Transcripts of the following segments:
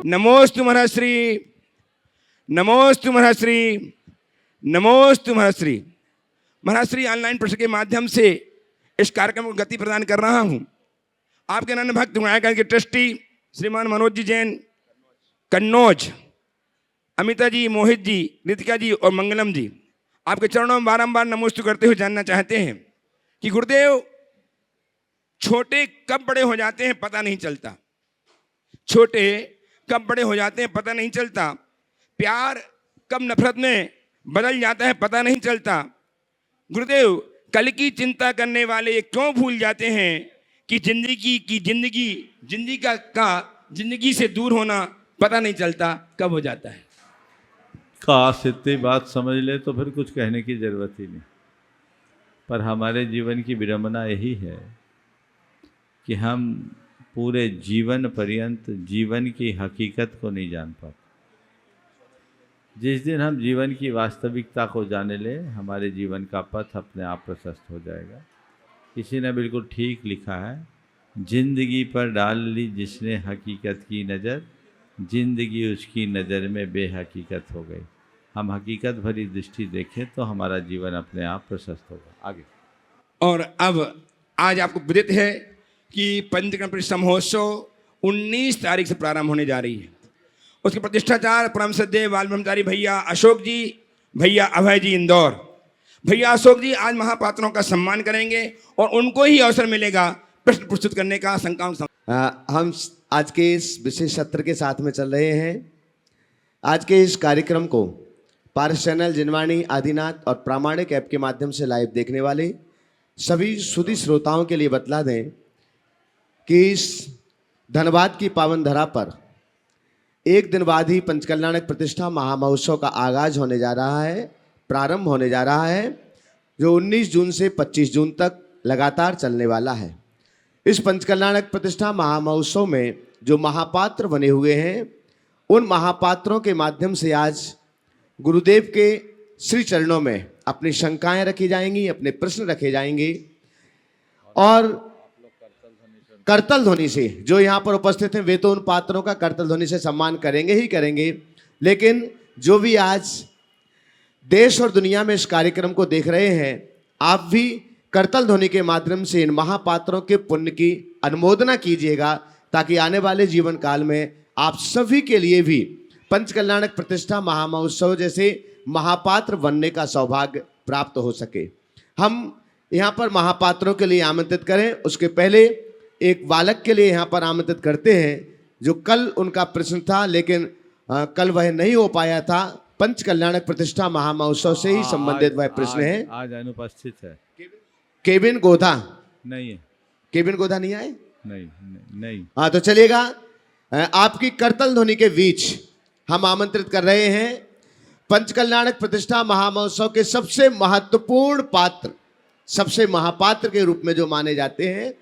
नमोस्तु महर्षि, नमोस्तु महर्षि, नमोस्तु महर्षि। महर्षि ऑनलाइन प्रश्न के माध्यम से इस कार्यक्रम को गति प्रदान कर रहा हूं। आपके नन्हे भक्त गायक के ट्रस्टी श्रीमान मनोज जी जैन कन्नौज, अमिता जी, मोहित जी, रितिका जी और मंगलम जी आपके चरणों में बारंबार नमोस्तु करते हुए जानना चाहते हैं कि गुरुदेव छोटे कब बड़े हो जाते हैं पता नहीं चलता। छोटे कब बड़े हो जाते हैं पता नहीं चलता। प्यार कब नफरत में बदल जाता है पता नहीं चलता। गुरुदेव कल की चिंता करने वाले क्यों भूल जाते हैं कि जिंदगी से दूर होना पता नहीं चलता कब हो जाता है। काश इतनी बात समझ ले तो फिर कुछ कहने की जरूरत ही नहीं। पर हमारे जीवन की विडंबना यही है कि हम पूरे जीवन पर्यंत जीवन की हकीकत को नहीं जान पाते। जिस दिन हम जीवन की वास्तविकता को जाने ले हमारे जीवन का पथ अपने आप प्रशस्त हो जाएगा। किसी ने बिल्कुल ठीक लिखा है, जिंदगी पर डाल ली जिसने हकीकत की नज़र, जिंदगी उसकी नज़र में बेहकीकत हो गई। हम हकीकत भरी दृष्टि देखें तो हमारा जीवन अपने आप प्रशस्त होगा। आगे और अब आज आपको विदित है कि पंचकर्म प्रतिष्ठा महोत्सव 19 तारीख से प्रारंभ होने जा रही है। उसके प्रतिष्ठाचार्य परम श्रद्धेय बाल ब्रह्मचारी भैया अशोक जी, भैया अभय जी इंदौर। भैया अशोक जी आज महापात्रों का सम्मान करेंगे और उनको ही अवसर मिलेगा प्रश्न प्रस्तुत करने का। हम आज के इस विशेष सत्र के साथ में चल रहे हैं। आज के इस कार्यक्रम को पारस चैनल, जिनवाणी, आदिनाथ और प्रामाणिक ऐप के माध्यम से लाइव देखने वाले सभी सुधी श्रोताओं के लिए बतला दें कि इस धनबाद की पावन धरा पर एक दिन बाद ही पंचकल्याणक प्रतिष्ठा महामहोत्सव का आगाज होने जा रहा है, प्रारंभ होने जा रहा है, जो 19 जून से 25 जून तक लगातार चलने वाला है। इस पंचकल्याणक प्रतिष्ठा महामहोत्सव में जो महापात्र बने हुए हैं उन महापात्रों के माध्यम से आज गुरुदेव के श्री चरणों में अपनी शंकाएं रखी जाएंगी, अपने प्रश्न रखे जाएंगे और करतल ध्वनि से जो यहाँ पर उपस्थित हैं वे तो उन पात्रों का करतल ध्वनि से सम्मान करेंगे ही करेंगे, लेकिन जो भी आज देश और दुनिया में इस कार्यक्रम को देख रहे हैं आप भी करतल ध्वनि के माध्यम से इन महापात्रों के पुण्य की अनुमोदना कीजिएगा ताकि आने वाले जीवन काल में आप सभी के लिए भी पंचकल्याणक प्रतिष्ठा महामहोत्सव जैसे महापात्र बनने का सौभाग्य प्राप्त हो सके। हम यहाँ पर महापात्रों के लिए आमंत्रित करें उसके पहले एक बालक के लिए यहाँ पर आमंत्रित करते हैं जो कल उनका प्रश्न था लेकिन कल वह नहीं हो पाया था। पंचकल्याणक प्रतिष्ठा महामहोत्सव से ही संबंधित वह प्रश्न है। आज अनुपस्थित है केविन गोधा। नहीं है, केविन गोधा नहीं आए? नहीं। हाँ तो चलिएगा, आपकी करतल ध्वनि के बीच हम आमंत्रित कर रहे हैं पंचकल्याणक प्रतिष्ठा महामहोत्सव के सबसे महत्वपूर्ण पात्र, सबसे महापात्र के रूप में जो माने जाते हैं,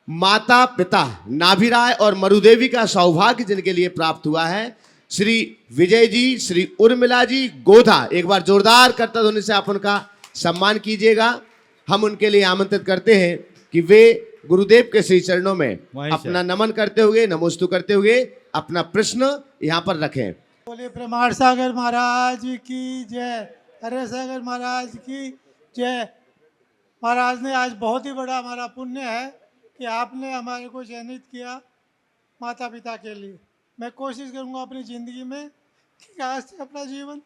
माता पिता नाभिराय और मरुदेवी का सौभाग्य जिनके लिए प्राप्त हुआ है, श्री विजय जी, श्री उर्मिला जी गोधा। एक बार जोरदार करतल ध्वनि से आप उनका सम्मान कीजिएगा। हम उनके लिए आमंत्रित करते हैं कि वे गुरुदेव के श्री चरणों में अपना नमन करते हुए, नमोस्तु करते हुए अपना प्रश्न यहाँ पर रखें। बोले प्रमाण सागर महाराज की जय, हरे सागर महाराज की जय। महाराज ने आज बहुत ही बड़ा हमारा पुण्य है कि आपने हमारे को चयनित किया माता पिता के लिए। मैं कोशिश करूंगा अपनी ज़िंदगी में कि आज से अपना जीवन।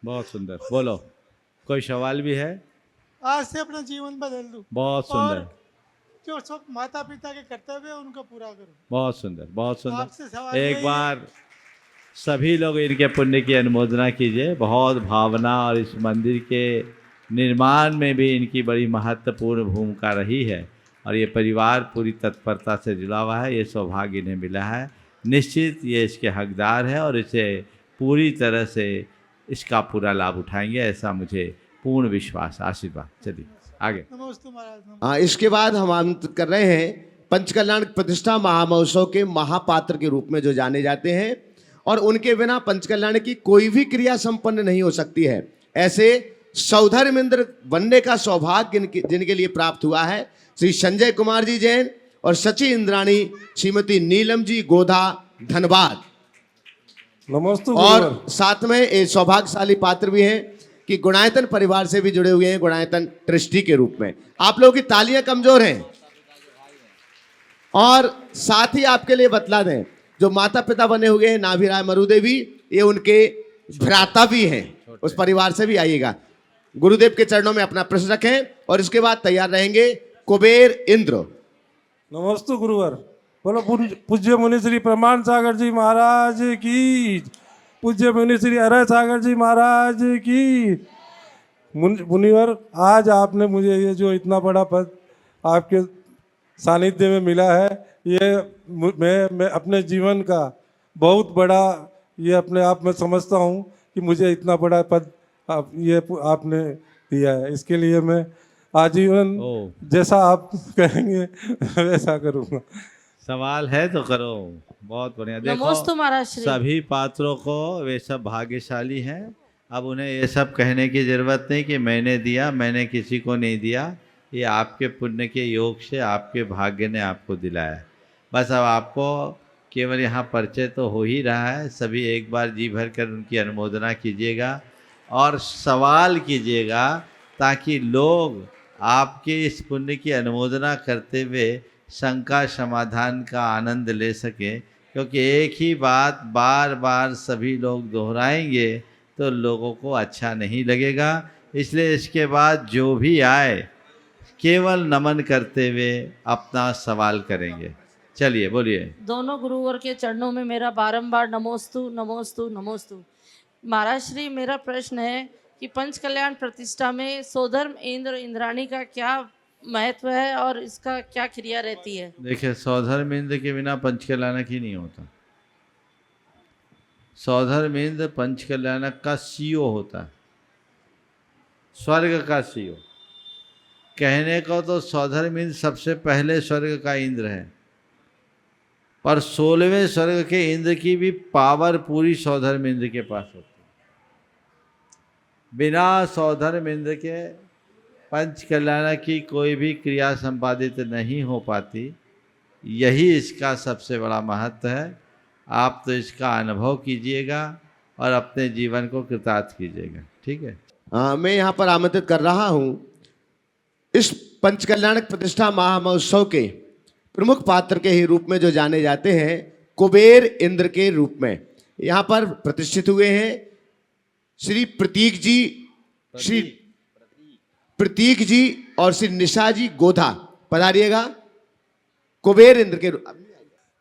बहुत सुंदर, बोलो कोई सवाल भी है? आज से अपना जीवन बदल दूं। बहुत सुंदर। जो सब माता पिता के कर्तव्य है उनको पूरा करूं। बहुत सुंदर, बहुत सुंदर। आपसे सवाल एक बार सभी लोग इनके पुण्य की अनुमोदना कीजिए। बहुत भावना और इस मंदिर के निर्माण में भी इनकी बड़ी महत्वपूर्ण भूमिका रही है और ये परिवार पूरी तत्परता से जुड़ा हुआ है। ये सौभाग्य इन्हें मिला है, निश्चित ये इसके हकदार है और इसे पूरी तरह से इसका पूरा लाभ उठाएंगे, ऐसा मुझे पूर्ण विश्वास, आशीर्वाद। चलिए आगे। नमस्ते महाराज। इसके बाद हम आमंत्रित कर रहे हैं पंचकल्याणक प्रतिष्ठा महामहोत्सव के महापात्र के रूप में जो जाने जाते हैं और उनके बिना पंचकल्याण की कोई भी क्रिया संपन्न नहीं हो सकती है, ऐसे सौधर्मेंद्र बनने का सौभाग्य जिनके लिए प्राप्त हुआ है, श्री संजय कुमार जी जैन और सची इंद्राणी श्रीमती नीलम जी गोधा धनबाद। नमस्ते और गुरुवर। साथ में एक सौभाग्यशाली पात्र भी हैं कि गुणायतन परिवार से भी जुड़े हुए हैं, गुणायतन ट्रस्टी के रूप में। आप लोगों की तालियां कमजोर हैं। और साथ ही आपके लिए बतला दें, जो माता पिता बने हुए हैं नाभिराय मरुदेवी, ये उनके भ्राता भी हैं, उस परिवार से भी आइएगा। गुरुदेव के चरणों में अपना प्रश्न रखें और इसके बाद तैयार रहेंगे कुबेर इंद्र। नमस्ते गुरुवर। बोलो पूज्य मुनि श्री प्रमाण सागर जी महाराज की, पूज्य मुनि श्री अरय सागर जी महाराज की। मुनिवर, आज आपने मुझे ये जो इतना बड़ा पद आपके सानिध्य में मिला है, ये मैं अपने जीवन का बहुत बड़ा ये अपने आप में समझता हूँ कि मुझे इतना बड़ा पद आपने दिया है। इसके लिए मैं आजीवन जैसा आप कहेंगे वैसा करूँगा। सवाल है तो करो। बहुत बढ़िया। नमोस्तु महाराज श्री। सभी पात्रों को वे सब भाग्यशाली हैं। अब उन्हें ये सब कहने की ज़रूरत नहीं कि मैंने दिया, मैंने किसी को नहीं दिया। ये आपके पुण्य के योग से आपके भाग्य ने आपको दिलाया। बस अब आपको केवल यहाँ परिचय तो हो ही रहा है। सभी एक बार जी भर कर उनकी अनुमोदना कीजिएगा और सवाल कीजिएगा, ताकि लोग आपके इस पुण्य की अनुमोदना करते हुए शंका समाधान का आनंद ले सकें। क्योंकि एक ही बात बार बार सभी लोग दोहराएंगे तो लोगों को अच्छा नहीं लगेगा। इसलिए इसके बाद जो भी आए केवल नमन करते हुए अपना सवाल करेंगे। चलिए बोलिए। दोनों गुरुवर के चरणों में मेरा बारंबार नमोस्तु नमोस्तु नमोस्तु। महाराज श्री, मेरा प्रश्न है कि पंच कल्याण प्रतिष्ठा में सौधर्म इंद्र इंद्राणी का क्या महत्व है और इसका क्या क्रिया रहती है? देखिए, सौधर्म इंद्र के बिना पंच कल्याणक ही नहीं होता। सौधर्म इंद्र पंच कल्याणक का सीओ होता है, स्वर्ग का सीओ। कहने को तो सौधर्म इंद्र सबसे पहले स्वर्ग का इंद्र है, पर 16वें स्वर्ग के इंद्र की भी पावर पूरी सौधर्म इंद्र के पास होती है। बिना सौधर्म इंद्र के पंच कल्याणक की कोई भी क्रिया संपादित नहीं हो पाती। यही इसका सबसे बड़ा महत्व है। आप तो इसका अनुभव कीजिएगा और अपने जीवन को कृतार्थ कीजिएगा। ठीक है। मैं यहाँ पर आमंत्रित कर रहा हूँ इस पंच कल्याणक प्रतिष्ठा महामहोत्सव के प्रमुख पात्र के ही रूप में जो जाने जाते हैं, कुबेर इंद्र के रूप में यहाँ पर प्रतिष्ठित हुए हैं श्री प्रतीक जी और श्री निशा जी गोधा। पधारिएगा। कुबेर इंद्र के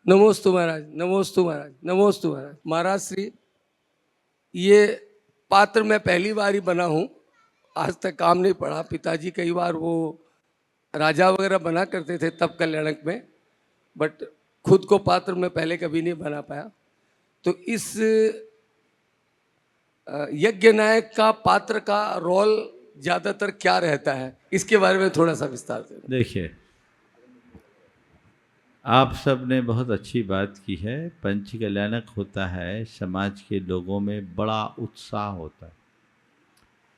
नमोस्तु महाराज, नमोस्तु महाराज, नमोस्तु महाराज। महाराज श्री, ये पात्र मैं पहली बार ही बना हूँ, आज तक काम नहीं पड़ा। पिताजी कई बार वो राजा वगैरह बना करते थे तब कल्याणक में, बट खुद को पात्र मैं पहले कभी नहीं बना पाया। तो इस यज्ञ नायक का पात्र का रोल ज़्यादातर क्या रहता है, इसके बारे में थोड़ा सा विस्तार से। देखिए, आप सब ने बहुत अच्छी बात की है। पंच कल्याणक होता है, समाज के लोगों में बड़ा उत्साह होता है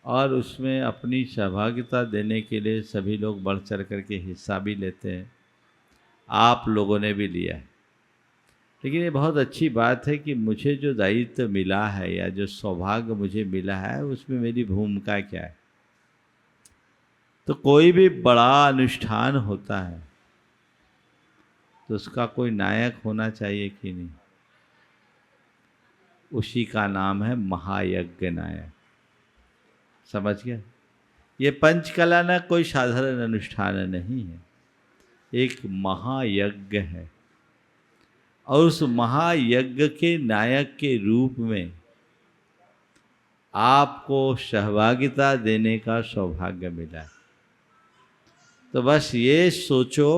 और उसमें अपनी सहभागिता देने के लिए सभी लोग बढ़ चढ़ करके हिस्सा भी लेते हैं। आप लोगों ने भी लिया है। लेकिन ये बहुत अच्छी बात है कि मुझे जो दायित्व मिला है या जो सौभाग्य मुझे मिला है, उसमें मेरी भूमिका क्या है। तो कोई भी बड़ा अनुष्ठान होता है तो उसका कोई नायक होना चाहिए कि नहीं। उसी का नाम है महायज्ञ नायक। समझ गए? ये पंचकल्याणक कोई साधारण अनुष्ठान नहीं है, एक महायज्ञ है। और उस महायज्ञ के नायक के रूप में आपको सहभागिता देने का सौभाग्य मिला है। तो बस ये सोचो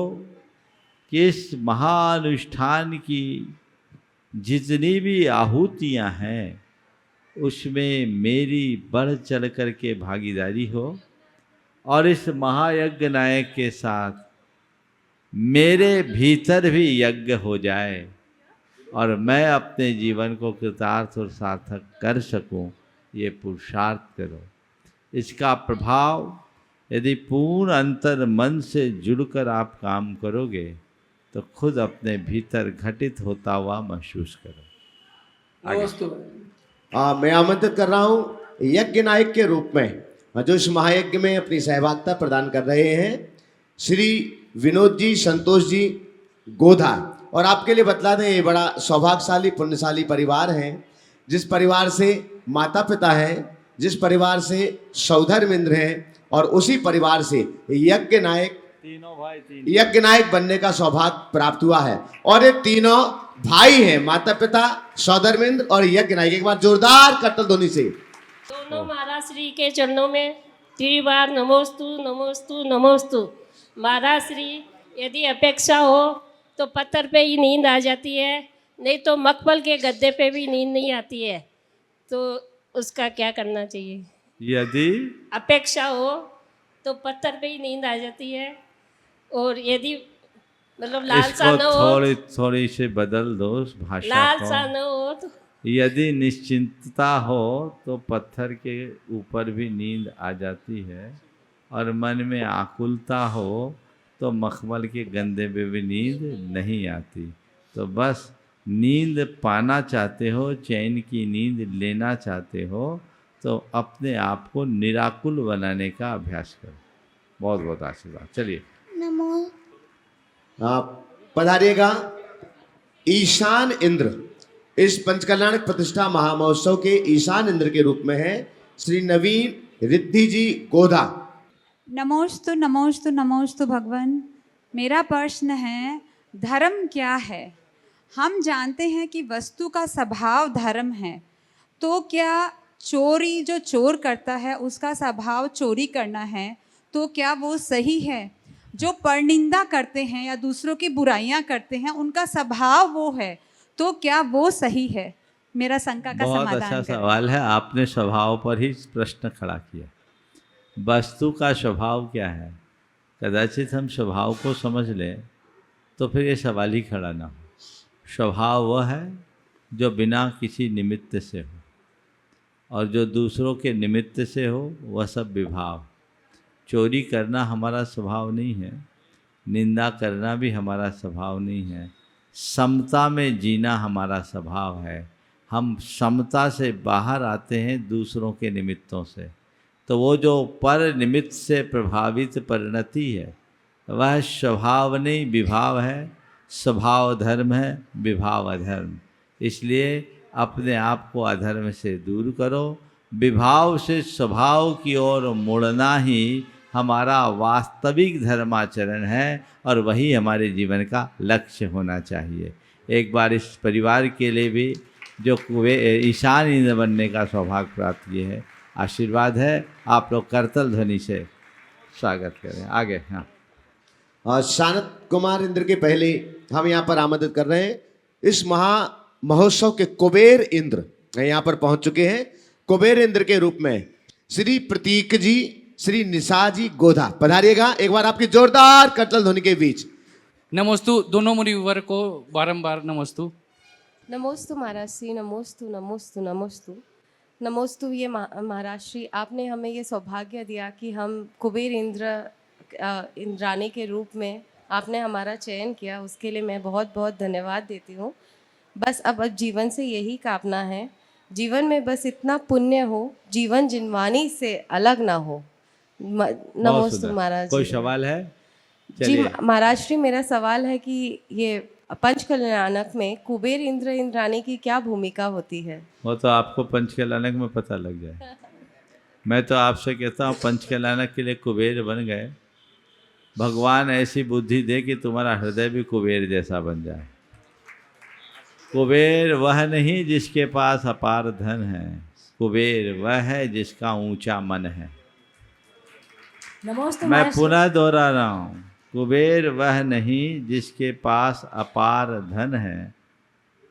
कि इस महानुष्ठान की जितनी भी आहुतियाँ हैं उसमें मेरी बढ़ चढ़ कर के भागीदारी हो और इस महायज्ञ नायक के साथ मेरे भीतर भी यज्ञ हो जाए और मैं अपने जीवन को कृतार्थ और सार्थक कर सकूं। ये पुरुषार्थ करो। इसका प्रभाव यदि पूर्ण अंतर मन से जुड़कर आप काम करोगे तो खुद अपने भीतर घटित होता हुआ महसूस करो। नमोस्तु मैं आमंत्रित कर रहा हूँ यज्ञ नायक के रूप में जो इस महायज्ञ में अपनी सहभागिता प्रदान कर रहे हैं श्री विनोद जी, संतोष जी गोधा। और आपके लिए बतला दें, ये बड़ा सौभाग्यशाली पुण्यशाली परिवार है, जिस परिवार से माता पिता हैं, जिस परिवार से सौधर्म इंद्र हैं, और उसी परिवार से यज्ञ नायक बनने का सौभाग्य प्राप्त हुआ है। और ये तीनों भाई हैं, माता पिता, सौधर्मेंद्र और यज्ञ नायक। एक बार जोरदार कट्टल ध्वनि से दोनों महाराज श्री के चरणों में त्रिबार नमोस्तु नमोस्तु नमोस्तु। महाराज श्री, यदि अपेक्षा हो तो पत्थर पे ही नींद आ जाती है, नहीं तो मखमल के गद्दे पे भी नींद नहीं आती है, तो उसका क्या करना चाहिए? यदि अपेक्षा हो तो पत्थर पे ही नींद आ जाती है, और यदि मतलब लालसा इसको न हो, थोड़ी से बदल दो उस भाषा लालसा को। न हो तो यदि निश्चिंतता हो तो पत्थर के ऊपर भी नींद आ जाती है, और मन में आकुलता हो तो मखमल के गंदे पे भी नींद नहीं आती। तो बस नींद पाना चाहते हो, चैन की नींद लेना चाहते हो, तो अपने आप को निराकुल बनाने का अभ्यास करो। बहुत बहुत आशीर्वाद। चलिए आप पधारिएगा। ईशान इंद्र इस पंचकल्याणक प्रतिष्ठा महामहोत्सव के ईशान इंद्र के रूप में है श्री नवीन रिद्धि जी गोधा। नमोस्तु नमोस्तु नमोस्तु भगवान। मेरा प्रश्न है, धर्म क्या है? हम जानते हैं कि वस्तु का स्वभाव धर्म है, तो क्या चोरी जो चोर करता है उसका स्वभाव चोरी करना है, तो क्या वो सही है? जो परनिंदा करते हैं या दूसरों की बुराइयां करते हैं उनका स्वभाव वो है, तो क्या वो सही है? मेरा शंका का बहुत समाधान अच्छा करें। सवाल है, आपने स्वभाव पर ही प्रश्न खड़ा किया। वस्तु का स्वभाव क्या है? कदाचित हम स्वभाव को समझ लें तो फिर ये सवाल ही खड़ा ना हो। स्वभाव वह है जो बिना किसी निमित्त से हो, और जो दूसरों के निमित्त से हो वह सब विभाव। चोरी करना हमारा स्वभाव नहीं है, निंदा करना भी हमारा स्वभाव नहीं है, समता में जीना हमारा स्वभाव है। हम समता से बाहर आते हैं दूसरों के निमित्तों से, तो वो जो पर निमित्त से प्रभावित परिणति है वह स्वभाव नहीं विभाव है। स्वभाव धर्म है, विभाव अधर्म। इसलिए अपने आप को अधर्म से दूर करो। विभाव से स्वभाव की ओर मुड़ना ही हमारा वास्तविक धर्माचरण है, और वही हमारे जीवन का लक्ष्य होना चाहिए। एक बार इस परिवार के लिए भी जो ईशान इंद्र बनने का सौभाग्य प्राप्त किए है, आशीर्वाद है। आप लोग करतल ध्वनि से स्वागत करें। आगे। हाँ, शानत कुमार इंद्र के पहले हम यहाँ पर आमंत्रित कर रहे हैं इस महोत्सव के कुबेर इंद्र यहाँ पर पहुँच चुके हैं। कुबेर इंद्र के रूप में श्री प्रतीक जी, श्री निशा जी गोधा, पधारिएगा। एक बार आपकी जोरदार कटल ध्वनि के बीच। नमोस्तु। दोनों मुनिवर को बारंबार नमोस्तु। नमोस्तु महाराज श्री, नमोस्तु नमोस्तु नमोस्तु नमोस्तु। ये महाराज श्री, आपने हमें ये सौभाग्य दिया कि हम कुबेर इंद्राणी के रूप में आपने हमारा चयन किया, उसके लिए मैं बहुत बहुत धन्यवाद देती हूँ। बस अब जीवन से यही कामना है, जीवन में बस इतना पुण्य हो, जीवन जिनवानी से अलग ना हो। नमोस्तु महाराज। कोई सवाल है? जी महाराज श्री, मेरा सवाल है कि ये पंचकल्याणक में कुबेर इंद्र इंद्राणी की क्या भूमिका होती है? वो तो आपको पंचकल्याणक में पता लग जाए। मैं तो आपसे कहता हूँ पंचकल्याणक के लिए कुबेर बन गए, भगवान ऐसी बुद्धि दे कि तुम्हारा हृदय भी कुबेर जैसा बन जाए। कुबेर वह नहीं जिसके पास अपार धन है, कुबेर वह है जिसका ऊंचा मन है। मैं पुनः दोहरा रहा हूँ, कुबेर वह नहीं जिसके पास अपार धन है,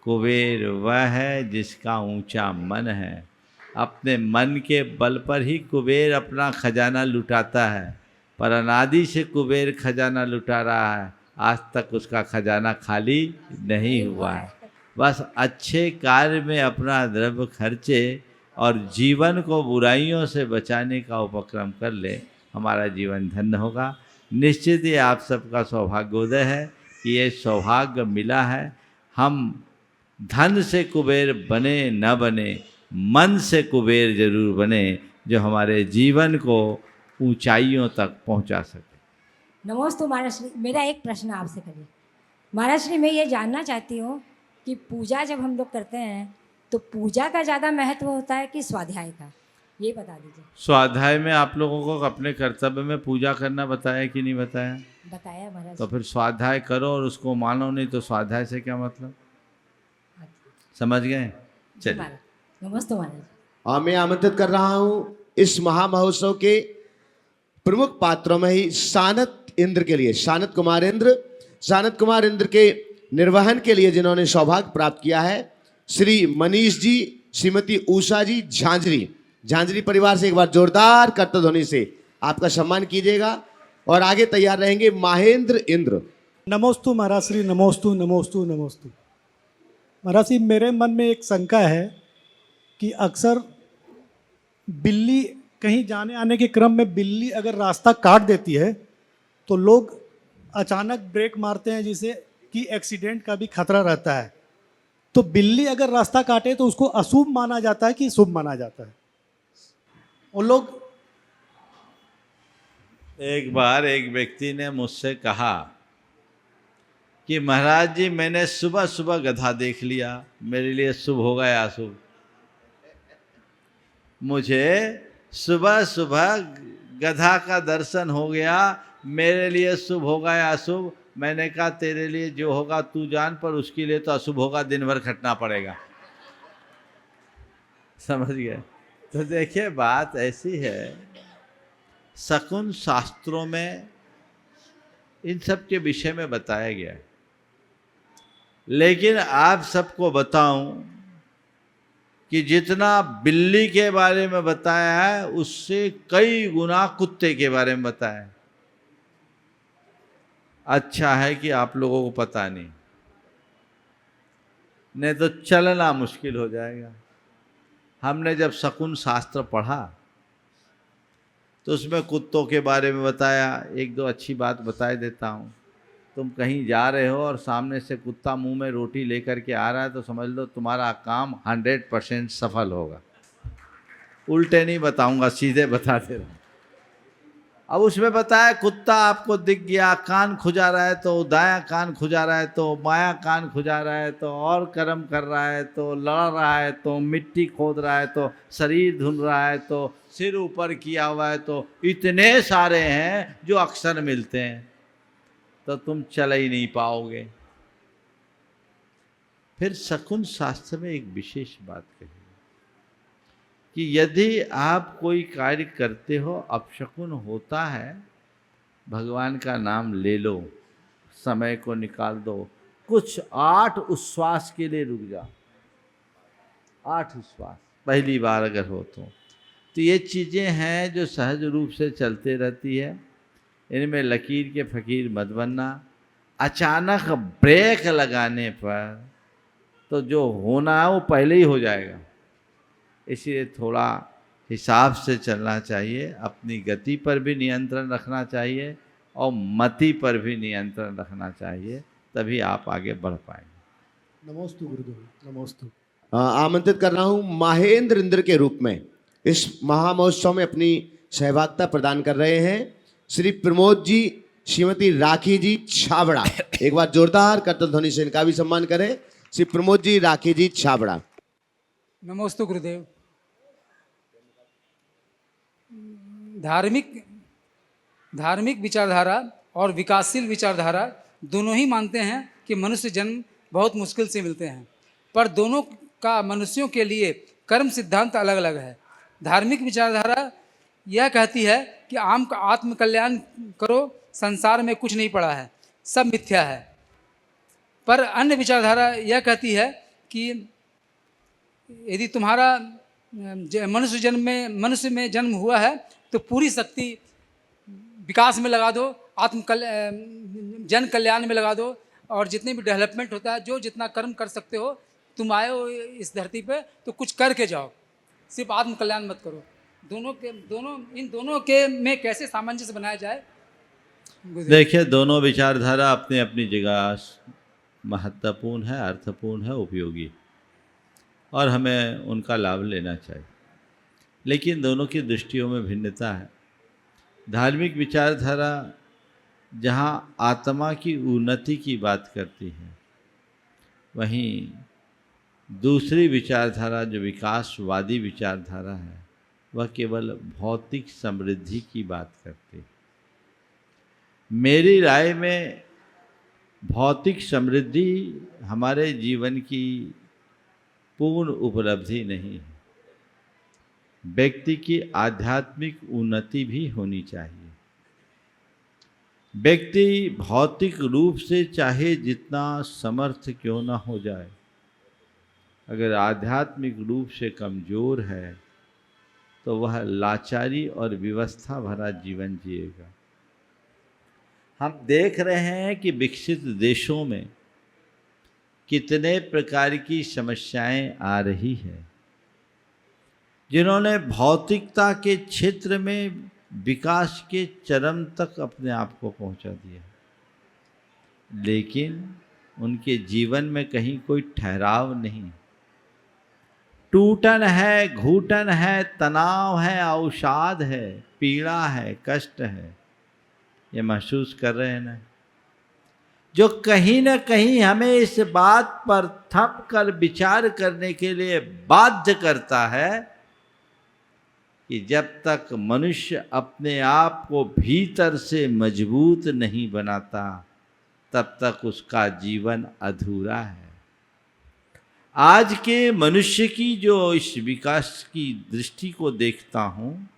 कुबेर वह है जिसका ऊंचा मन है। अपने मन के बल पर ही कुबेर अपना खजाना लुटाता है, पर अनादि से कुबेर खजाना लुटा रहा है, आज तक उसका खजाना खाली नहीं हुआ है। बस अच्छे कार्य में अपना द्रव्य खर्चे और जीवन को बुराइयों से बचाने का उपक्रम कर ले, हमारा जीवन धन्य होगा। निश्चित ही आप सबका सौभाग्योदय है। कि ये सौभाग्य मिला है। हम धन से कुबेर बने न बने, मन से कुबेर जरूर बने, जो हमारे जीवन को ऊंचाइयों तक पहुंचा सके। नमोस्तु महाराज श्री। मेरा एक प्रश्न आपसे करिए महाराज श्री, मैं ये जानना चाहती हूँ कि पूजा जब हम लोग करते हैं तो पूजा का ज़्यादा महत्व होता है कि स्वाध्याय का, ये बता दीजिए। स्वाध्याय में आप लोगों को अपने कर्तव्य में पूजा करना बताया कि नहीं बताया? बताया महाराज। तो फिर स्वाध्याय करो और उसको मानो नहीं तो स्वाध्याय से क्या मतलब? समझ गए? चलिए। नमस्ते महाराज। मैं आमंत्रित कर रहा हूं इस महामहोत्सव के प्रमुख पात्रों में ही सानत इंद्र के लिए, सानत कुमार इंद्र के निर्वहन के लिए जिन्होंने सौभाग्य प्राप्त किया है, श्री मनीष जी, श्रीमती उषा जी झांझरी परिवार से एक बार जोरदार करतध्वनि से आपका सम्मान कीजिएगा। और आगे तैयार रहेंगे महेंद्र इंद्र। नमोस्तु महाराज श्री। नमोस्तु नमोस्तु नमोस्तु महाराज श्री। मेरे मन में एक शंका है कि अक्सर बिल्ली कहीं जाने आने के क्रम में बिल्ली अगर रास्ता काट देती है तो लोग अचानक ब्रेक मारते हैं, जिससे कि एक्सीडेंट का भी खतरा रहता है। तो बिल्ली अगर रास्ता काटे तो उसको अशुभ माना जाता है कि शुभ माना जाता है? और लोग एक बार एक व्यक्ति ने मुझसे कहा कि महाराज जी, मैंने सुबह सुबह गधा देख लिया, मेरे लिए शुभ होगा या अशुभ? मुझे सुबह सुबह गधा का दर्शन हो गया, मेरे लिए शुभ होगा या अशुभ? मैंने कहा तेरे लिए जो होगा तू जान, पर उसके लिए तो अशुभ होगा, दिन भर खटना पड़ेगा। समझ गए? तो देखिए बात ऐसी है, शकुन शास्त्रों में इन सब के विषय में बताया गया है, लेकिन आप सबको बताऊं कि जितना बिल्ली के बारे में बताया है उससे कई गुना कुत्ते के बारे में बताया है। अच्छा है कि आप लोगों को पता नहीं तो चलना मुश्किल हो जाएगा। हमने जब शकुन शास्त्र पढ़ा तो उसमें कुत्तों के बारे में बताया। एक दो अच्छी बात बताए देता हूँ। तुम कहीं जा रहे हो और सामने से कुत्ता मुंह में रोटी लेकर के आ रहा है तो समझ लो तुम्हारा काम 100% सफल होगा। उल्टे नहीं बताऊंगा, सीधे बता दे रहा हूँ। अब उसमें बताया कुत्ता आपको दिख गया, कान खुजा रहा है तो दायां कान खुजा रहा है तो बायां कान खुजा रहा है तो और कर्म कर रहा है तो लड़ रहा है तो मिट्टी खोद रहा है तो शरीर धुन रहा है तो सिर ऊपर किया हुआ है, तो इतने सारे हैं जो अक्सर मिलते हैं, तो तुम चल ही नहीं पाओगे। फिर शकुन शास्त्र में एक विशेष बात कही कि यदि आप कोई कार्य करते हो अपशकुन होता है, भगवान का नाम ले लो, समय को निकाल दो, कुछ 8 उच्छ्वास के लिए रुक जाओ। 8 उच्छ्वास पहली बार अगर हो तो ये चीज़ें हैं जो सहज रूप से चलते रहती है। इनमें लकीर के फकीर मत बनना। अचानक ब्रेक लगाने पर तो जो होना है वो पहले ही हो जाएगा, इसलिए थोड़ा हिसाब से चलना चाहिए। अपनी गति पर भी नियंत्रण रखना चाहिए और मति पर भी नियंत्रण रखना चाहिए, तभी आप आगे बढ़ पाएंगे। नमोस्तु गुरुदेव। नमोस्तु। आमंत्रित कर रहा हूं महेंद्र इंद्र के रूप में इस महामहोत्सव में अपनी सहभागिता प्रदान कर रहे हैं श्री प्रमोद जी, श्रीमती राखी जी छाबड़ा। एक बार जोरदार करतध्वनि से इनका भी सम्मान करें। श्री प्रमोद जी, राखी जी छाबड़ा। नमोस्तु गुरुदेव। धार्मिक विचारधारा और विकासशील विचारधारा दोनों ही मानते हैं कि मनुष्य जन्म बहुत मुश्किल से मिलते हैं, पर दोनों का मनुष्यों के लिए कर्म सिद्धांत अलग अलग है। धार्मिक विचारधारा यह कहती है कि आत्म कल्याण करो, संसार में कुछ नहीं पड़ा है, सब मिथ्या है। पर अन्य विचारधारा यह कहती है कि यदि तुम्हारा मनुष्य में जन्म हुआ है तो पूरी शक्ति विकास में लगा दो, जन कल्याण में लगा दो, और जितने भी डेवलपमेंट होता है, जो जितना कर्म कर सकते हो, तुम आए हो इस धरती पे तो कुछ करके जाओ, सिर्फ आत्म कल्याण मत करो। इन दोनों के में कैसे सामंजस्य बनाया जाए, देखिए, दोनों विचारधारा अपनी अपनी जगह महत्वपूर्ण है, अर्थपूर्ण है, उपयोगी, और हमें उनका लाभ लेना चाहिए। लेकिन दोनों की दृष्टियों में भिन्नता है। धार्मिक विचारधारा जहाँ आत्मा की उन्नति की बात करती है, वहीं दूसरी विचारधारा जो विकासवादी विचारधारा है, वह केवल भौतिक समृद्धि की बात करती है। मेरी राय में भौतिक समृद्धि हमारे जीवन की पूर्ण उपलब्धि नहीं है। व्यक्ति की आध्यात्मिक उन्नति भी होनी चाहिए। व्यक्ति भौतिक रूप से चाहे जितना समर्थ क्यों ना हो जाए, अगर आध्यात्मिक रूप से कमज़ोर है तो वह लाचारी और विवस्था भरा जीवन जिएगा। हम देख रहे हैं कि विकसित देशों में कितने प्रकार की समस्याएं आ रही है। जिन्होंने भौतिकता के क्षेत्र में विकास के चरम तक अपने आप को पहुंचा दिया, लेकिन उनके जीवन में कहीं कोई ठहराव नहीं। टूटन है, घूटन है, तनाव है, अवसाद है, पीड़ा है, कष्ट है, ये महसूस कर रहे हैं ना, जो कहीं ना कहीं हमें इस बात पर थम कर विचार करने के लिए बाध्य करता है कि जब तक मनुष्य अपने आप को भीतर से मजबूत नहीं बनाता, तब तक उसका जीवन अधूरा है। आज के मनुष्य की जो इस विकास की दृष्टि को देखता हूँ,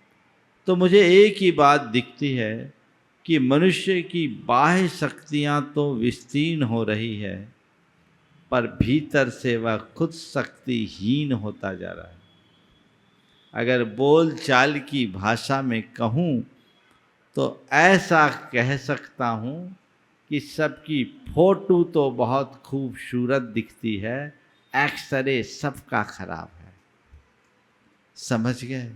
तो मुझे एक ही बात दिखती है कि मनुष्य की बाह्य शक्तियाँ तो विस्तीर्ण हो रही है, पर भीतर से वह खुद शक्तिहीन होता जा रहा है। अगर बोल चाल की भाषा में कहूँ तो ऐसा कह सकता हूँ कि सबकी फोटो तो बहुत खूबसूरत दिखती है, एक्सरे सबका खराब है। समझ गए?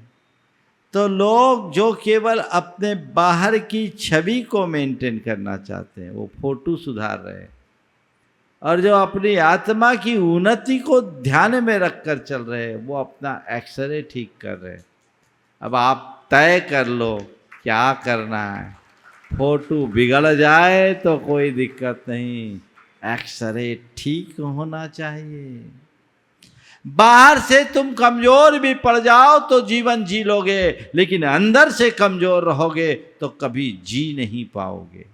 तो लोग जो केवल अपने बाहर की छवि को मेंटेन करना चाहते हैं, वो फोटो सुधार रहे हैं, और जो अपनी आत्मा की उन्नति को ध्यान में रखकर चल रहे हैं, वो अपना एक्सरे ठीक कर रहे हैं। अब आप तय कर लो क्या करना है। फोटो बिगड़ जाए तो कोई दिक्कत नहीं, एक्सरे ठीक होना चाहिए। बाहर से तुम कमजोर भी पड़ जाओ तो जीवन जी लोगे, लेकिन अंदर से कमजोर रहोगे तो कभी जी नहीं पाओगे।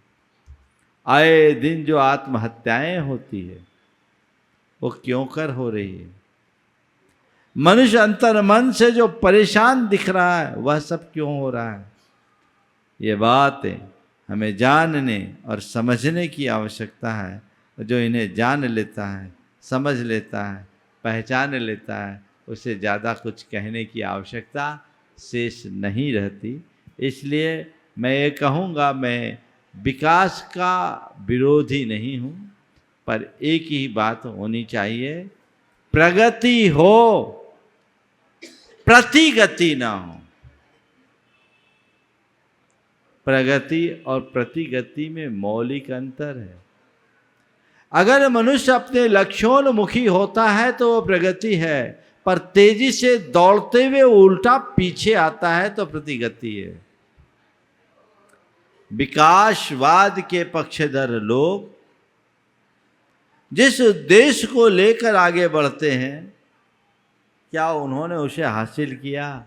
आए दिन जो आत्महत्याएं होती है, वो क्यों कर हो रही है? मनुष्य अंतर मन से जो परेशान दिख रहा है, वह सब क्यों हो रहा है? ये बातें हमें जानने और समझने की आवश्यकता है। जो इन्हें जान लेता है, समझ लेता है, पहचान लेता है, उसे ज़्यादा कुछ कहने की आवश्यकता शेष नहीं रहती। इसलिए मैं ये कहूँगा, मैं विकास का विरोधी नहीं हूँ, पर एक ही बात होनी चाहिए, प्रगति हो, प्रतिगति ना हो। प्रगति और प्रतिगति में मौलिक अंतर है। अगर मनुष्य अपने लक्ष्योन्मुखी होता है तो वो प्रगति है, पर तेजी से दौड़ते हुए उल्टा पीछे आता है तो प्रतिगति है। विकासवाद के पक्षधर लोग जिस उद्देश्य को लेकर आगे बढ़ते हैं, क्या उन्होंने उसे हासिल किया?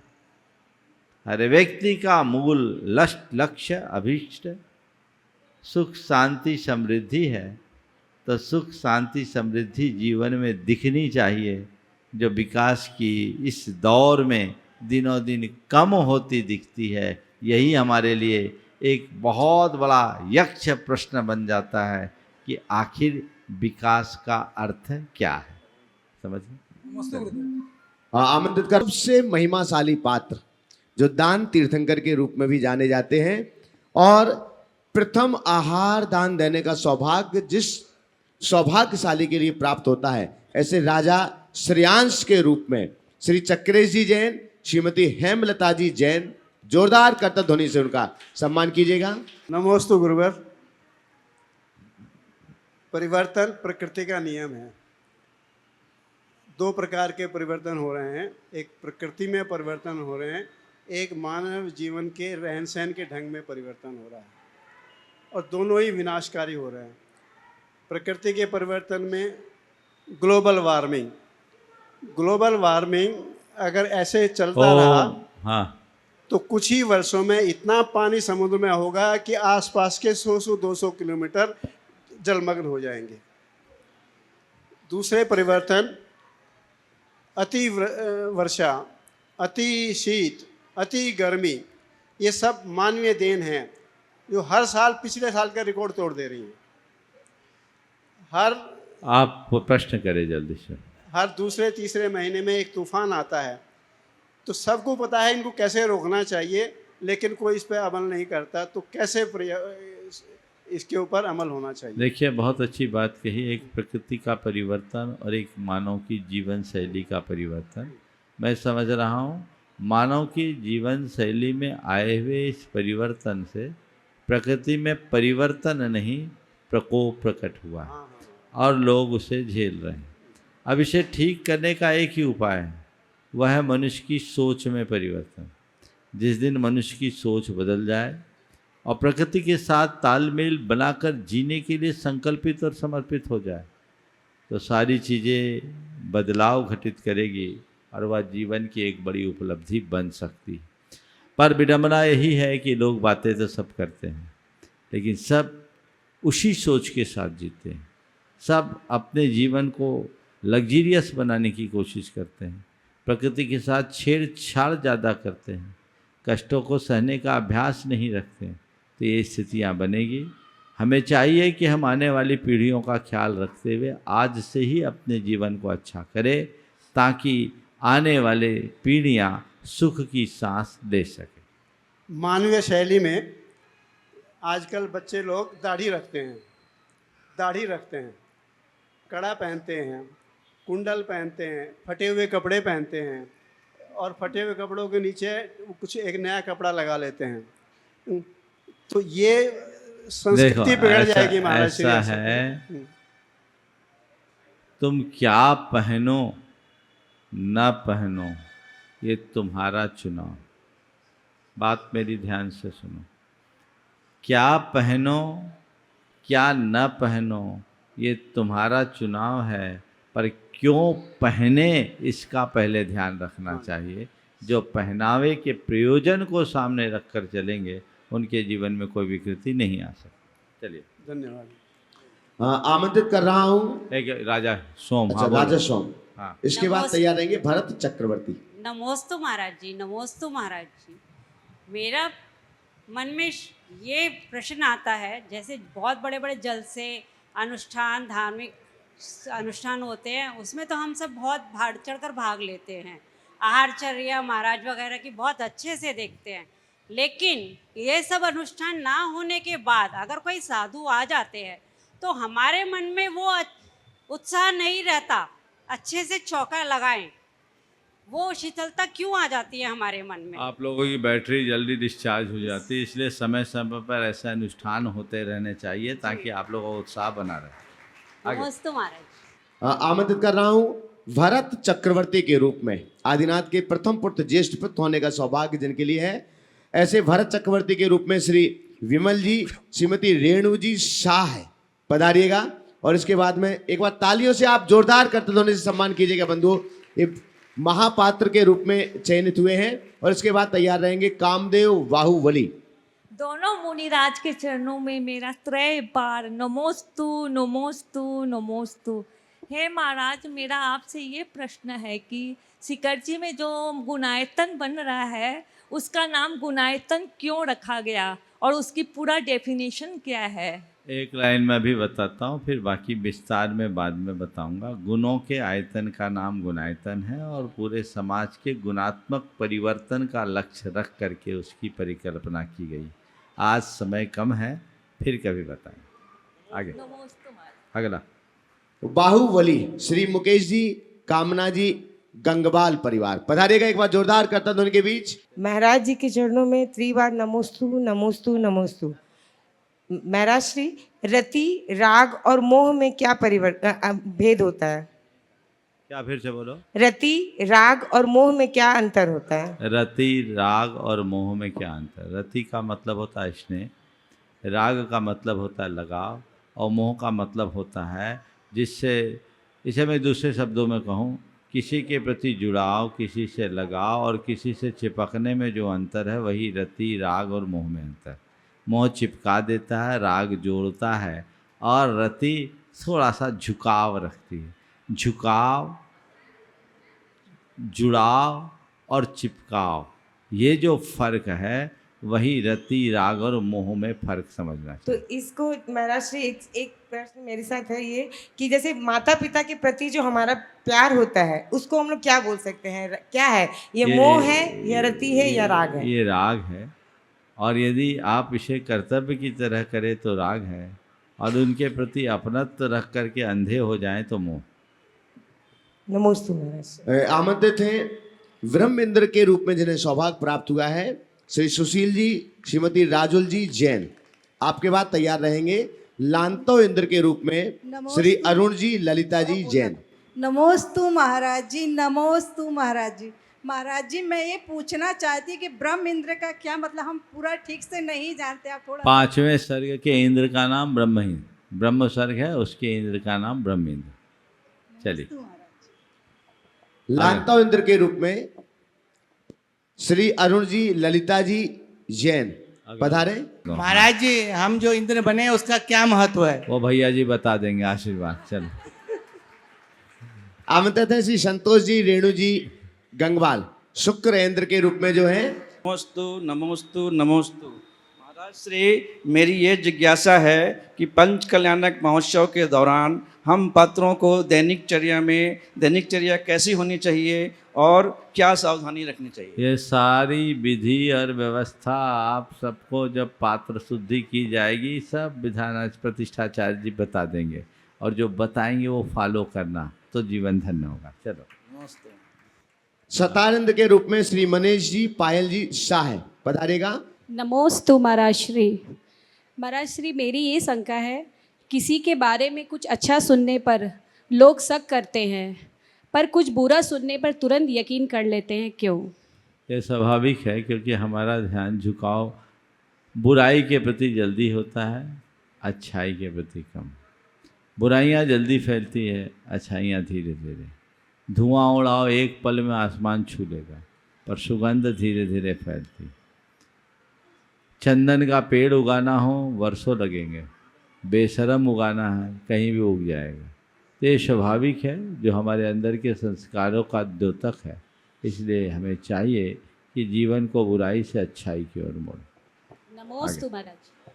हर व्यक्ति का मूल लक्ष्य अभीष्ट सुख शांति समृद्धि है, तो सुख शांति समृद्धि जीवन में दिखनी चाहिए, जो विकास की इस दौर में दिनों दिन कम होती दिखती है। यही हमारे लिए एक बहुत बड़ा यक्ष प्रश्न बन जाता है कि आखिर विकास का अर्थ क्या है। समझिए। आमंत्रित कर सबसे महिमाशाली पात्र जो दान तीर्थंकर के रूप में भी जाने जाते हैं, और प्रथम आहार दान देने का सौभाग्य जिस सौभाग्यशाली के लिए प्राप्त होता है, ऐसे राजा श्रेयांश के रूप में श्री चक्रेश जी जैन, श्रीमती हेमलता जी जैन जोरदार करतल ध्वनि से उनका सम्मान कीजिएगा। नमोस्तु गुरुवर। परिवर्तन प्रकृति का नियम है। दो प्रकार के परिवर्तन हो रहे हैं, एक प्रकृति में परिवर्तन हो रहे हैं, एक मानव जीवन के रहन सहन के ढंग में परिवर्तन हो रहा है, और दोनों ही विनाशकारी हो रहे हैं। प्रकृति के परिवर्तन में ग्लोबल वार्मिंग अगर ऐसे चलता रहा हाँ, तो कुछ ही वर्षों में इतना पानी समुद्र में होगा कि आसपास के 100-200 किलोमीटर जलमग्न हो जाएंगे। दूसरे परिवर्तन अति वर्षा, अति शीत, अति गर्मी, ये सब मानवीय देन है जो हर साल पिछले साल का रिकॉर्ड तोड़ दे रही है। आप प्रश्न करें जल्दी से। हर दूसरे तीसरे महीने में एक तूफान आता है, तो सबको पता है इनको कैसे रोकना चाहिए, लेकिन कोई इस पर अमल नहीं करता। तो कैसे इसके ऊपर अमल होना चाहिए? देखिए, बहुत अच्छी बात कही। एक प्रकृति का परिवर्तन और एक मानव की जीवन शैली का परिवर्तन। मैं समझ रहा हूँ मानव की जीवन शैली में आए हुए इस परिवर्तन से प्रकृति में परिवर्तन नहीं, प्रकोप प्रकट हुआ और लोग उसे झेल रहे हैं। अब इसे ठीक करने का एक ही उपाय है, वह है मनुष्य की सोच में परिवर्तन। जिस दिन मनुष्य की सोच बदल जाए और प्रकृति के साथ तालमेल बनाकर जीने के लिए संकल्पित और समर्पित हो जाए, तो सारी चीज़ें बदलाव घटित करेगी और वह जीवन की एक बड़ी उपलब्धि बन सकती है। पर विडंबना यही है कि लोग बातें तो सब करते हैं, लेकिन सब उसी सोच के साथ जीते हैं। सब अपने जीवन को लग्जीरियस बनाने की कोशिश करते हैं, प्रकृति के साथ छेड़छाड़ ज़्यादा करते हैं, कष्टों को सहने का अभ्यास नहीं रखते हैं। तो ये स्थितियाँ बनेगी। हमें चाहिए कि हम आने वाली पीढ़ियों का ख्याल रखते हुए आज से ही अपने जीवन को अच्छा करें, ताकि आने वाले पीढ़ियाँ सुख की सांस ले सकें। मानवीय शैली में आजकल बच्चे लोग दाढ़ी रखते हैं, कड़ा पहनते हैं, कुंडल पहनते हैं, फटे हुए कपड़े पहनते हैं, और फटे हुए कपड़ों के नीचे कुछ एक नया कपड़ा लगा लेते हैं। तो ये संस्कृति बिगड़ जाएगी महाराज। ऐसा है, तुम क्या पहनो न पहनो ये तुम्हारा चुनाव। बात मेरी ध्यान से सुनो। क्या पहनो क्या न पहनो ये तुम्हारा चुनाव है, पर क्यों पहने इसका पहले ध्यान रखना चाहिए। जो पहनावे के प्रयोजन को सामने रखकर चलेंगे, उनके जीवन में कोई विकृति नहीं आ सकती। चलिए, धन्यवाद। आमंत्रित कर रहा हूँ एक राजा सोम। अच्छा, राजा सोम। हाँ, इसके बाद तैयार रहेंगे भरत चक्रवर्ती। नमोस्तु महाराज जी, नमोस्तु महाराज जी। मेरा मन में ये प्रश्न आता है, जैसे बहुत बड़े बड़े जलसे अनुष्ठान, धार्मिक अनुष्ठान होते हैं, उसमें तो हम सब बहुत बढ़ चढ़ कर भाग लेते हैं, आहारचर्या महाराज वगैरह की बहुत अच्छे से देखते हैं। लेकिन ये सब अनुष्ठान ना होने के बाद अगर कोई साधु आ जाते हैं, तो हमारे मन में वो उत्साह नहीं रहता, अच्छे से चौका लगाएं, वो शीतलता क्यों आ जाती है हमारे मन में? आप लोगों की बैटरी जल्दी डिस्चार्ज हो जाती है, इसलिए समय समय पर ऐसे अनुष्ठान होते रहने चाहिए, ताकि आप लोगों का उत्साह बना रहे। नमस्ते महाराज। आमंत्रित कर रहा हूँ भरत चक्रवर्ती के रूप में। आदिनाथ के प्रथम पुत्र ज्येष्ठ पुत्र होने का सौभाग्य जिनके लिए है, ऐसे भरत चक्रवर्ती के रूप में श्री विमल जी, श्रीमती रेणु जी शाह है, पधारिएगा। और इसके बाद में एक बार तालियों से आप जोरदार करते ध्वनि से सम्मान कीजिएगा। बंधुओं, ये महापात्र के रूप में चयनित हुए हैं। और इसके बाद तैयार रहेंगे कामदेव बाहुबली। दोनों मुनिराज के चरणों में मेरा त्रय बार नमोस्तु नमोस्तु नमोस्तु। हे महाराज, मेरा आपसे ये प्रश्न है कि सिकरजी में जो गुणायतन बन रहा है, उसका नाम गुणायतन क्यों रखा गया और उसकी पूरा डेफिनेशन क्या है? एक लाइन में भी बताता हूँ, फिर बाकी विस्तार में बाद में बताऊंगा। गुणों के आयतन का नाम गुणायतन है और पूरे समाज के गुणात्मक परिवर्तन का लक्ष्य रख करके उसकी परिकल्पना की गई। आज समय कम है, फिर कभी बताएं। आगे अगला। बाहुबली श्री मुकेश जी, कामना जी, गंगवाल परिवार। पधारिएगा एक बार जोरदार करतल ध्वनि के बीच। महाराज जी के चरणों में त्रिबार नमोस्तु नमोस्तु नमोस्तु। महाराज श्री, रति, राग और मोह में क्या भेद होता है? क्या फिर से बोलो? रति, राग और मोह में क्या अंतर होता है? रति, राग और मोह में क्या अंतर? रति का मतलब होता है स्नेह, राग का मतलब होता है लगाव, और मोह का मतलब होता है जिससे, इसे मैं दूसरे शब्दों में कहूँ, किसी के प्रति जुड़ाव, किसी से लगाव और किसी से चिपकने में जो अंतर है वही रति, राग और मोह में अंतर। मोह चिपका देता है, राग जोड़ता है, और रति थोड़ा सा झुकाव रखती है। झुकाव, जुड़ाव और चिपकाव, ये जो फर्क है वही रति, राग और मोह में फर्क समझना चाहिए। तो इसको महाराज श्री एक प्रश्न मेरे साथ है ये कि जैसे माता पिता के प्रति जो हमारा प्यार होता है उसको हम लोग क्या बोल सकते हैं? क्या है ये मोह है या रति है या राग है? ये राग है, और यदि आप इसे कर्तव्य की तरह करें तो राग है, और उनके प्रति अपनत्व रख करके अंधे हो जाएं तो मोह। नमोस्तु महाराज। आमंत्रित हैं ब्रह्म इंद्र के रूप में जिन्हें सौभाग्य प्राप्त हुआ है श्री सुशील जी, श्रीमती राजुल जी जैन। आपके बाद तैयार रहेंगे लांतो इंद्र के रूप में श्री अरुण जी, ललिता जी जैन। नमोस्तु महाराज जी, नमोस्तु महाराज जी। महाराज जी, मैं ये पूछना चाहती कि ब्रह्म इंद्र का क्या मतलब, हम पूरा ठीक से नहीं जानते, आप थोड़ा। 5वें सर्ग के इंद्र का नाम ब्रह्म ही, ब्रह्म सर्ग है, उसके इंद्र का नाम ब्रह्म इंद्र। चलिए, लांतो इंद्र के रूप में श्री अरुण जी, ललिता जी जैन पधारे। महाराज जी, हम जो इंद्र बने उसका क्या महत्व है? वो भैया जी बता देंगे, आशीर्वाद। चलो, आमंत्रित है श्री संतोष जी, रेणु जी गंगवाल, शुक्र इंद्र के रूप में जो है। नमोस्तु नमोस्तु नमोस्तु। महाराज श्री, मेरी ये जिज्ञासा है कि पंच कल्याणक महोत्सव के दौरान हम पात्रों को दैनिकचर्या कैसी होनी चाहिए और क्या सावधानी रखनी चाहिए? ये सारी विधि और व्यवस्था आप सबको जब पात्र शुद्धि की जाएगी सब विधान प्रतिष्ठाचार्य जी बता देंगे, और जो बताएंगे वो फॉलो करना, तो जीवन धन्य होगा। चलो, शतानंद के रूप में श्री मनीष जी, पायल जी शाह पधारेगा। नमोस्तु महाराज श्री। महाराज श्री, मेरी ये शंका है, किसी के बारे में कुछ अच्छा सुनने पर लोग शक करते हैं, पर कुछ बुरा सुनने पर तुरंत यकीन कर लेते हैं, क्यों? ये स्वाभाविक है, क्योंकि हमारा ध्यान झुकाव बुराई के प्रति जल्दी होता है, अच्छाई के प्रति कम। बुराइयाँ जल्दी फैलती है, अच्छाइयाँ धीरे धीरे। धुआं उड़ाओ, एक पल में आसमान छू लेगा, पर सुगंध धीरे धीरे फैलती। चंदन का पेड़ उगाना हो वर्षों लगेंगे, बेशरम उगाना है कहीं भी उग जाएगा। तो ये स्वाभाविक है, जो हमारे अंदर के संस्कारों का द्योतक है। इसलिए हमें चाहिए कि जीवन को बुराई से अच्छाई की ओर मोड़े। नमोस्तु महाराज।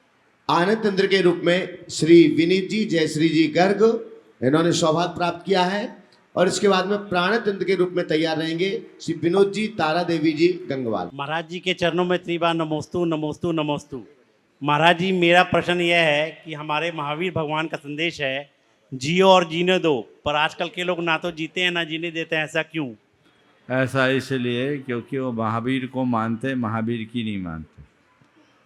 आनंद इंद्र के रूप में श्री विनीत जी, जयश्री जी गर्ग, इन्होंने सौभाग्य प्राप्त किया है। और इसके बाद में प्राणत इंद्र के रूप में तैयार रहेंगे श्री विनोद जी, तारा देवी जी गंगवाल। महाराज जी के चरणों में त्रिबार नमोस्तु नमोस्तु नमोस्तु। महाराज जी, मेरा प्रश्न यह है कि हमारे महावीर भगवान का संदेश है जियो और जीने दो, पर आजकल के लोग ना तो जीते हैं ना जीने देते हैं, ऐसा क्यों? ऐसा इसलिए क्योंकि वो महावीर को मानते, महावीर की नहीं मानते।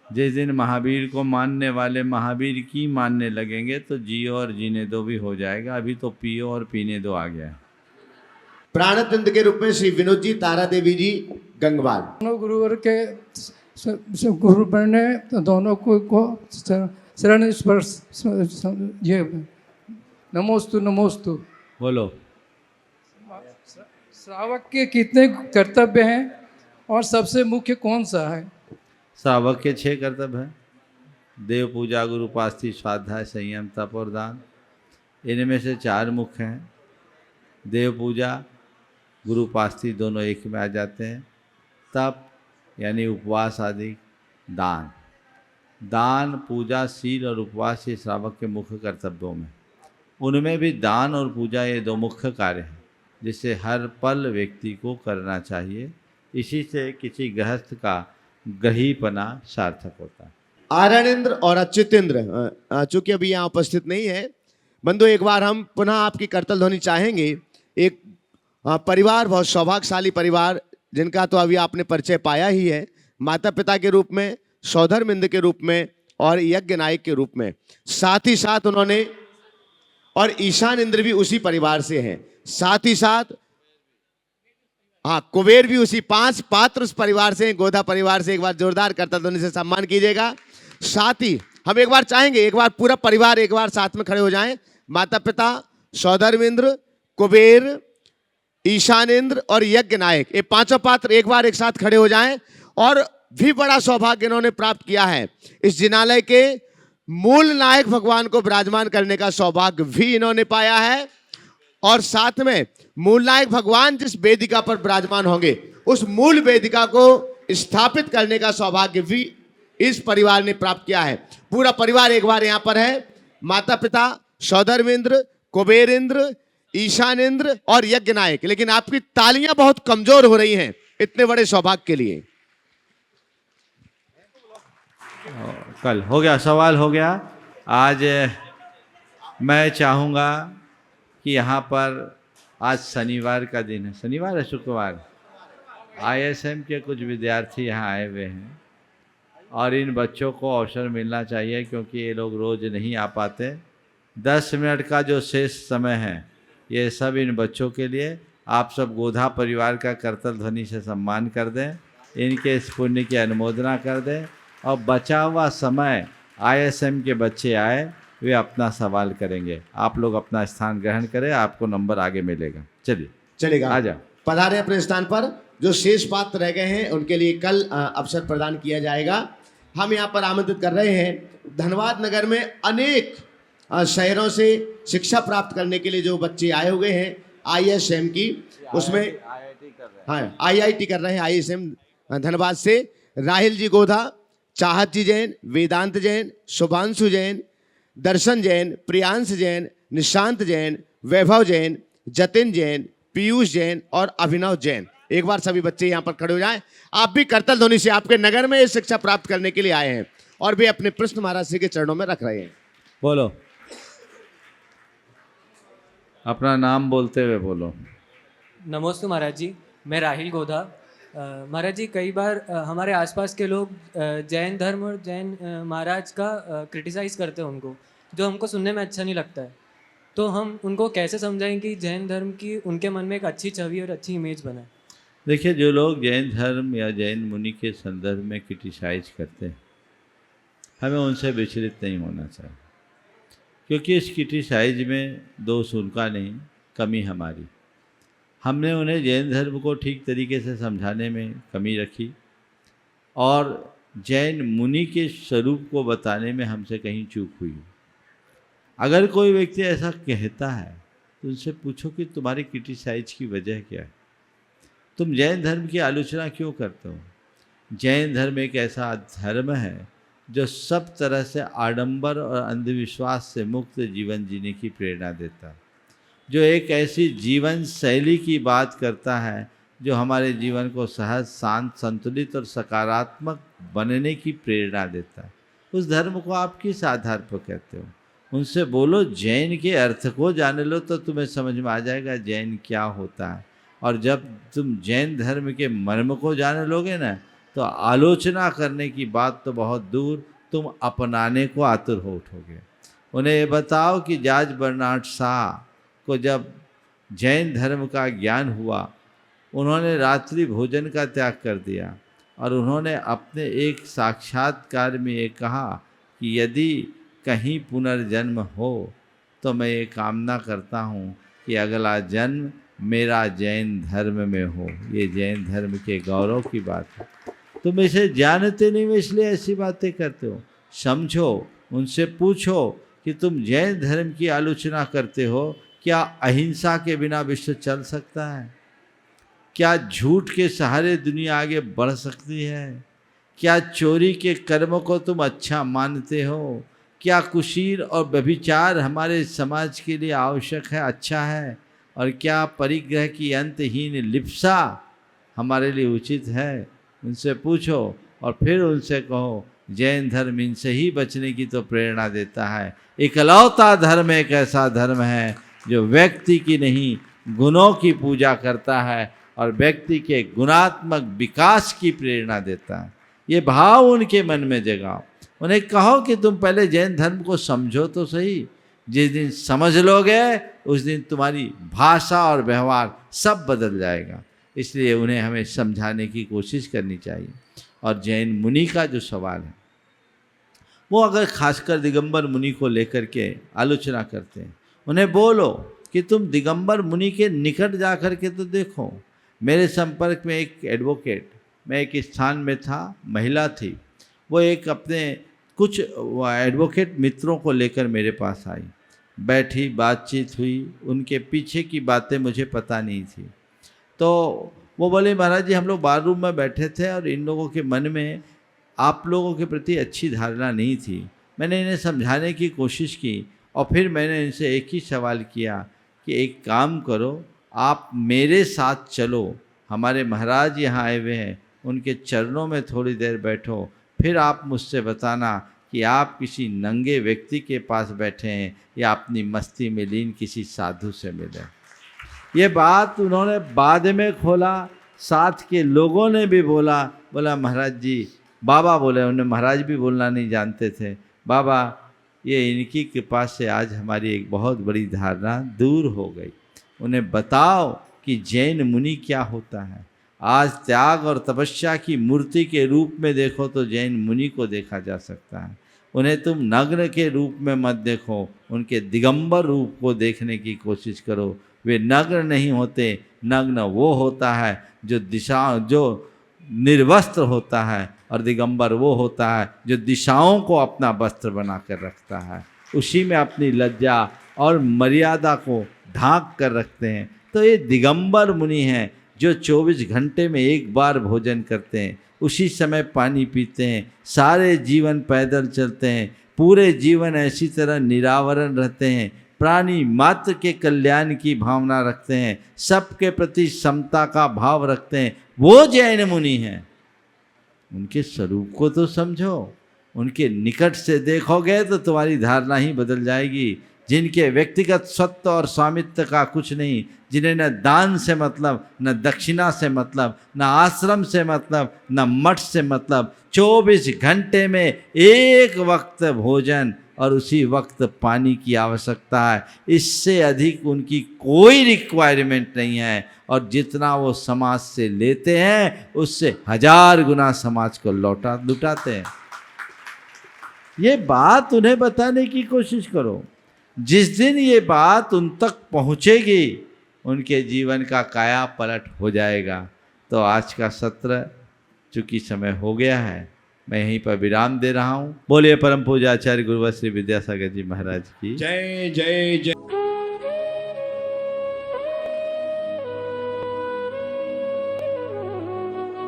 जिस दिन महावीर को मानने वाले महावीर की मानने लगेंगे तो जियो और जीने दो भी हो जाएगा। अभी तो पियो और पीने दो आ गया है। प्राणत इंद्र के रूप में श्री विनोद जी, तारा देवी जी गंगवाल। दोनों गुरुवर के गुरु बनने तो दोनों को शरण स्पर्श ये नमोस्तु नमोस्तु। बोलो, श्रावक के कितने कर्तव्य हैं और सबसे मुख्य कौन सा है? श्रावक के 6 कर्तव्य हैं: देव पूजा, गुरुपास्थि, स्वाध्याय, संयम, तप और दान। इनमें से 4 मुख्य हैं। देव पूजा, गुरुपास्थि दोनों एक में आ जाते हैं। तप यानी उपवास आदि, दान। दान, पूजा, सील और उपवास ये श्रावक के मुख्य कर्तव्यों में। उनमें भी दान और पूजा ये 2 मुख्य कार्य हैं जिसे हर पल व्यक्ति को करना चाहिए। इसी से किसी गृहस्थ का ग्रहीपना सार्थक होता है। आरणेंद्र और अच्युतेंद्र चूंकि अभी यहाँ उपस्थित नहीं है, बंधु एक बार हम पुनः आपकी करतल ध्वनि चाहेंगे। एक परिवार बहुत सौभाग्यशाली परिवार, जिनका तो अभी आपने परिचय पाया ही है, माता पिता के रूप में, सौधर्मिंद के रूप में और यज्ञ नायक के रूप में। साथ ही साथ उन्होंने, और ईशान इंद्र भी उसी परिवार से हैं, साथ ही साथ हाँ कुबेर भी उसी, 5 पात्र उस परिवार से, गोधा परिवार से। एक बार जोरदार करता ध्वनि से सम्मान कीजिएगा। साथ ही हम एक बार चाहेंगे, एक बार पूरा परिवार एक बार साथ में खड़े हो जाएं। माता पिता, सौधर्मिंद्र, कुबेर, ईशान इंद्र और यज्ञ नायक, ये 5 पात्र एक बार एक साथ खड़े हो जाएं। और भी बड़ा सौभाग्य इन्होंने प्राप्त किया है, इस जिनालय के मूल नायक भगवान को विराजमान करने का सौभाग्य भी इन्होंने पाया है। और साथ में मूल नायक भगवान जिस वेदिका पर विराजमान होंगे, उस मूल वेदिका को स्थापित करने का सौभाग्य भी इस परिवार ने प्राप्त किया है। पूरा परिवार एक बार यहाँ पर है, माता पिता, सौधर्मिंद्र, कुबेर इंद्र, ईशान इंद्र और यज्ञ नायक। लेकिन आपकी तालियां बहुत कमजोर हो रही हैं इतने बड़े सौभाग्य के लिए। कल हो गया, सवाल हो गया। आज मैं चाहूँगा कि यहाँ पर आज शनिवार का दिन है, शनिवार है शुक्रवार, ISM के कुछ विद्यार्थी यहाँ आए हुए हैं और इन बच्चों को अवसर मिलना चाहिए, क्योंकि ये लोग रोज़ नहीं आ पाते। 10 मिनट का जो शेष समय है ये सब इन बच्चों के लिए। आप सब गोधा परिवार का करतल ध्वनि से सम्मान कर दें, इनके इस पुण्य की अनुमोदना कर दें। और बचा हुआ समय ISM के बच्चे आए, वे अपना सवाल करेंगे। आप लोग अपना स्थान ग्रहण करें, आपको नंबर आगे मिलेगा। चलिए चलेगा, आ जाओ। पधारे अपने स्थान पर। जो शेष पात्र रह गए हैं उनके लिए कल अवसर प्रदान किया जाएगा। हम यहाँ पर आमंत्रित कर रहे हैं धनबाद नगर में अनेक शहरों से शिक्षा प्राप्त करने के लिए जो बच्चे आए हुए हैं ISM की, उसमें हाँ IIT कर रहे हैं ISM धनबाद से। राहिल जी गोधा, चाहत जी जैन, वेदांत जैन, शुभांशु जैन, दर्शन जैन, प्रियांश जैन, निशांत जैन, वैभव जैन, जतिन जैन, पीयूष जैन और अभिनव जैन। एक बार सभी बच्चे यहाँ पर खड़े हो जाएं। आप भी करतल ध्वनि से आपके नगर में शिक्षा प्राप्त करने के लिए आए हैं और भी अपने प्रश्न महाराज जी के चरणों में रख रहे हैं। बोलो, अपना नाम बोलते हुए बोलो। नमस्ते महाराज जी, मैं राहिल गोधा। महाराज जी, कई बार हमारे आसपास के लोग जैन धर्म और जैन महाराज का क्रिटिसाइज करते हैं उनको, जो हमको सुनने में अच्छा नहीं लगता है। तो हम उनको कैसे समझाएं कि जैन धर्म की उनके मन में एक अच्छी छवि और अच्छी इमेज बनाए? देखिए, जो लोग जैन धर्म या जैन मुनि के संदर्भ में क्रिटिसाइज करते हैं, हमें उनसे विचलित नहीं होना चाहिए, क्योंकि इस क्रिटिसाइज में दोष उनका नहीं, कमी हमारी। हमने उन्हें जैन धर्म को ठीक तरीके से समझाने में कमी रखी और जैन मुनि के स्वरूप को बताने में हमसे कहीं चूक हुई। अगर कोई व्यक्ति ऐसा कहता है तो उनसे पूछो कि तुम्हारी क्रिटिसाइज की वजह क्या है, तुम जैन धर्म की आलोचना क्यों करते हो? जैन धर्म एक ऐसा धर्म है जो सब तरह से आडंबर और अंधविश्वास से मुक्त जीवन जीने की प्रेरणा देता है, जो एक ऐसी जीवन शैली की बात करता है जो हमारे जीवन को सहज, शांत, संतुलित और सकारात्मक बनने की प्रेरणा देता है। उस धर्म को आप किस आधार पर कहते हो? उनसे बोलो, जैन के अर्थ को जान लो तो तुम्हें समझ में आ जाएगा जैन क्या होता है। और जब तुम जैन धर्म के मर्म को जान लोगे ना, तो आलोचना करने की बात तो बहुत दूर, तुम अपनाने को आतुर हो उठोगे। उन्हें ये बताओ कि जॉर्ज बर्नार्ड शॉ को जब जैन धर्म का ज्ञान हुआ, उन्होंने रात्रि भोजन का त्याग कर दिया और उन्होंने अपने एक साक्षात्कार में ये कहा कि यदि कहीं पुनर्जन्म हो तो मैं ये कामना करता हूँ कि अगला जन्म मेरा जैन धर्म में हो। ये जैन धर्म के गौरव की बात है। तुम इसे जानते नहीं हो इसलिए ऐसी बातें करते हो। समझो, उनसे पूछो कि तुम जैन धर्म की आलोचना करते हो, क्या अहिंसा के बिना विश्व चल सकता है? क्या झूठ के सहारे दुनिया आगे बढ़ सकती है? क्या चोरी के कर्म को तुम अच्छा मानते हो? क्या कुशील और व्यभिचार हमारे समाज के लिए आवश्यक है, अच्छा है? और क्या परिग्रह की अंतहीन लिप्सा हमारे लिए उचित है? उनसे पूछो और फिर उनसे कहो, जैन धर्म इनसे ही बचने की तो प्रेरणा देता है। इकलौता धर्म एक ऐसा धर्म है जो व्यक्ति की नहीं गुणों की पूजा करता है और व्यक्ति के गुणात्मक विकास की प्रेरणा देता है। ये भाव उनके मन में जगाओ। उन्हें कहो कि तुम पहले जैन धर्म को समझो तो सही। जिस दिन समझ लोगे उस दिन तुम्हारी भाषा और व्यवहार सब बदल जाएगा। इसलिए उन्हें हमें समझाने की कोशिश करनी चाहिए। और जैन मुनि का जो सवाल है वो अगर खासकर दिगंबर मुनि को लेकर के आलोचना करते हैं, उन्हें बोलो कि तुम दिगंबर मुनि के निकट जा कर के तो देखो। मेरे संपर्क में एक एडवोकेट, मैं एक स्थान में था, महिला थी, वो एक अपने कुछ एडवोकेट मित्रों को लेकर मेरे पास आई, बैठी, बातचीत हुई, उनके पीछे की बातें मुझे पता नहीं थी। तो वो बोले महाराज जी हम लोग बार रूम में बैठे थे और इन लोगों के मन में आप लोगों के प्रति अच्छी धारणा नहीं थी। मैंने इन्हें समझाने की कोशिश की और फिर मैंने इनसे एक ही सवाल किया कि एक काम करो, आप मेरे साथ चलो, हमारे महाराज यहाँ आए हुए हैं, उनके चरणों में थोड़ी देर बैठो, फिर आप मुझसे बताना कि आप किसी नंगे व्यक्ति के पास बैठे हैं या अपनी मस्ती में लीन किसी साधु से मिले। ये बात उन्होंने बाद में खोला, साथ के लोगों ने भी बोला महाराज जी, बाबा बोले, उन्हें महाराज भी बोलना नहीं जानते थे, बाबा ये इनकी कृपा से आज हमारी एक बहुत बड़ी धारणा दूर हो गई। उन्हें बताओ कि जैन मुनि क्या होता है। आज त्याग और तपस्या की मूर्ति के रूप में देखो तो जैन मुनि को देखा जा सकता है। उन्हें तुम नग्न के रूप में मत देखो, उनके दिगंबर रूप को देखने की कोशिश करो। वे नग्न नहीं होते, नग्न वो होता है जो निर्वस्त्र होता है, और दिगंबर वो होता है जो दिशाओं को अपना वस्त्र बना कर रखता है, उसी में अपनी लज्जा और मर्यादा को ढांक कर रखते हैं। तो ये दिगंबर मुनि हैं जो 24 घंटे में एक बार भोजन करते हैं, उसी समय पानी पीते हैं, सारे जीवन पैदल चलते हैं, पूरे जीवन ऐसी तरह निरावरण रहते हैं, प्राणी मात्र के कल्याण की भावना रखते हैं, सबके प्रति समता का भाव रखते हैं। वो जैन मुनि हैं। उनके स्वरूप को तो समझो, उनके निकट से देखोगे तो तुम्हारी धारणा ही बदल जाएगी। जिनके व्यक्तिगत स्वत्व और स्वामित्व का कुछ नहीं, जिन्हें न दान से मतलब, न दक्षिणा से मतलब, न आश्रम से मतलब, न मठ से मतलब, 24 घंटे में एक वक्त भोजन और उसी वक्त पानी की आवश्यकता है। इससे अधिक उनकी कोई रिक्वायरमेंट नहीं है, और जितना वो समाज से लेते हैं उससे 1000 गुना समाज को लुटाते हैं। ये बात उन्हें बताने की कोशिश करो। जिस दिन ये बात उन तक पहुँचेगी उनके जीवन का काया पलट हो जाएगा। तो आज का सत्र चूँकि समय हो गया है, मैं यहीं पर विराम दे रहा हूँ। बोलिए परम पूज्य आचार्य गुरुवर श्री विद्यासागर जी महाराज की जय जय जय।